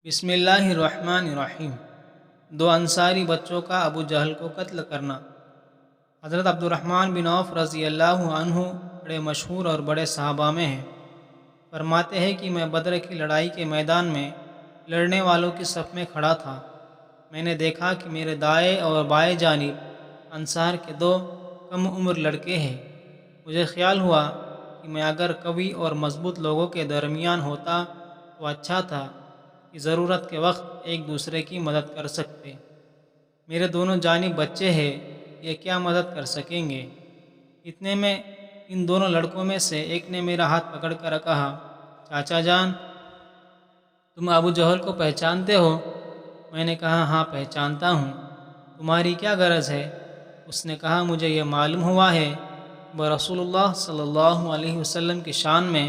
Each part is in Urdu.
بسم اللہ الرحمن الرحیم۔ دو انصاری بچوں کا ابو جہل کو قتل کرنا۔ حضرت عبد الرحمن بن عوف رضی اللہ عنہ بڑے مشہور اور بڑے صحابہ میں ہیں۔ فرماتے ہیں کہ میں بدر کی لڑائی کے میدان میں لڑنے والوں کی صف میں کھڑا تھا۔ میں نے دیکھا کہ میرے دائیں اور بائیں جانب انصار کے دو کم عمر لڑکے ہیں۔ مجھے خیال ہوا کہ میں اگر قوی اور مضبوط لوگوں کے درمیان ہوتا تو اچھا تھا کہ ضرورت کے وقت ایک دوسرے کی مدد کر سکتے۔ میرے دونوں جانب بچے ہیں، یہ کیا مدد کر سکیں گے؟ اتنے میں ان دونوں لڑکوں میں سے ایک نے میرا ہاتھ پکڑ کر کہا، چاچا جان، تم ابو جہل کو پہچانتے ہو؟ میں نے کہا، ہاں پہچانتا ہوں۔ تمہاری کیا غرض ہے؟ اس نے کہا، مجھے یہ معلوم ہوا ہے کہ وہ رسول اللہ صلی اللہ علیہ وسلم کی شان میں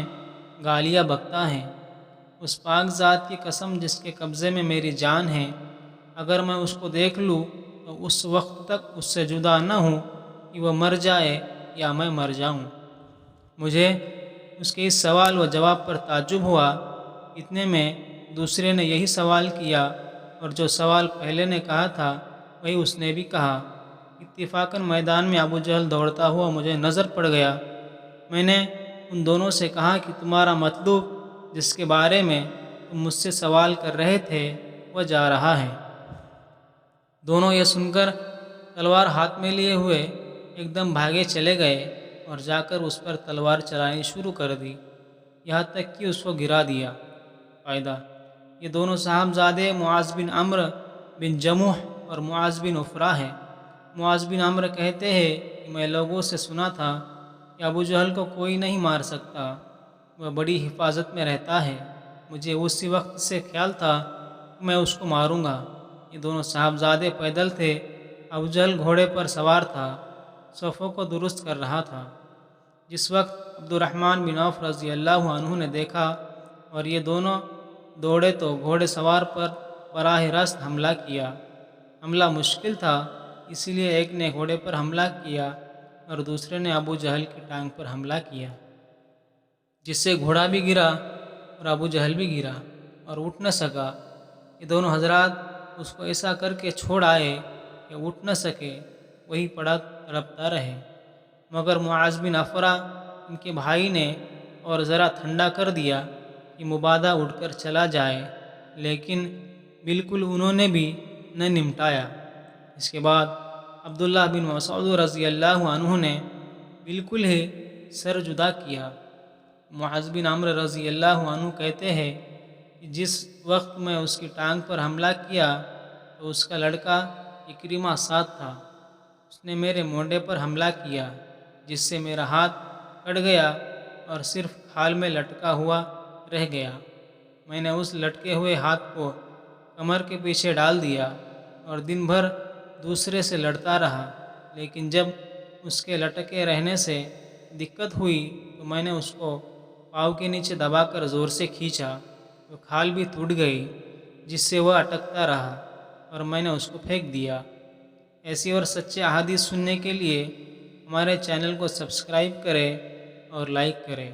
گالیاں بکتا ہے۔ اس پاک ذات کی قسم جس کے قبضے میں میری جان ہے، اگر میں اس کو دیکھ لوں تو اس وقت تک اس سے جدا نہ ہوں کہ وہ مر جائے یا میں مر جاؤں۔ مجھے اس کے اس سوال و جواب پر تعجب ہوا۔ اتنے میں دوسرے نے یہی سوال کیا اور جو سوال پہلے نے کہا تھا وہی اس نے بھی کہا۔ اتفاقاً میدان میں ابو جہل دوڑتا ہوا مجھے نظر پڑ گیا۔ میں نے ان دونوں سے کہا کہ تمہارا مطلوب جس کے بارے میں تم مجھ سے سوال کر رہے تھے وہ جا رہا ہے۔ دونوں یہ سن کر تلوار ہاتھ میں لیے ہوئے ایک دم بھاگے چلے گئے اور جا کر اس پر تلوار چلانی شروع کر دی، یہاں تک کہ اس کو گرا دیا۔ فائدہ: یہ دونوں صاحبزادے معاذ بن عمرو بن جموح اور معاذ بن عفرہ ہیں۔ معاذ بن عمرو کہتے ہیں کہ میں لوگوں سے سنا تھا کہ ابو جہل کو کوئی نہیں مار سکتا، وہ بڑی حفاظت میں رہتا ہے۔ مجھے اسی وقت سے خیال تھا کہ میں اس کو ماروں گا۔ یہ دونوں صاحبزادے پیدل تھے، ابو جہل گھوڑے پر سوار تھا، صفوں کو درست کر رہا تھا۔ جس وقت عبد الرحمن بن عوف رضی اللہ عنہ نے دیکھا اور یہ دونوں دوڑے تو گھوڑے سوار پر براہ راست حملہ کیا۔ حملہ مشکل تھا، اسی لیے ایک نے گھوڑے پر حملہ کیا اور دوسرے نے ابو جہل کی ٹانگ پر حملہ کیا، جس سے گھوڑا بھی گرا اور ابو جہل بھی گرا اور اٹھ نہ سکا۔ یہ دونوں حضرات اس کو ایسا کر کے چھوڑ آئے کہ اٹھ نہ سکے، وہی پڑا تڑپتا رہے۔ مگر معاذ بن عفرہ ان کے بھائی نے اور ذرا ٹھنڈا کر دیا کہ مبادا اٹھ کر چلا جائے، لیکن بالکل انہوں نے بھی نہ نمٹایا۔ اس کے بعد عبداللہ بن مسعود رضی اللہ عنہ نے بالکل ہی سر جدا کیا۔ معاذ بن عمرو رضی اللہ عنہ کہتے ہیں کہ جس وقت میں اس کی ٹانگ پر حملہ کیا تو اس کا لڑکا اکرمہ ساتھ تھا۔ اس نے میرے مونڈے پر حملہ کیا، جس سے میرا ہاتھ کٹ گیا اور صرف کھال میں لٹکا ہوا رہ گیا۔ میں نے اس لٹکے ہوئے ہاتھ کو کمر کے پیچھے ڈال دیا اور دن بھر دوسرے سے لڑتا رہا، لیکن جب اس کے لٹکے رہنے سے دقت ہوئی تو میں نے اس کو پاؤں کے نیچے دبا کر زور سے کھینچا، تو کھال بھی ٹوٹ گئی، جس سے وہ اٹکتا رہا اور میں نے اس کو پھینک دیا۔ ایسی اور سچے احادیث سننے کے لیے ہمارے چینل کو سبسکرائب کریں اور لائک کریں۔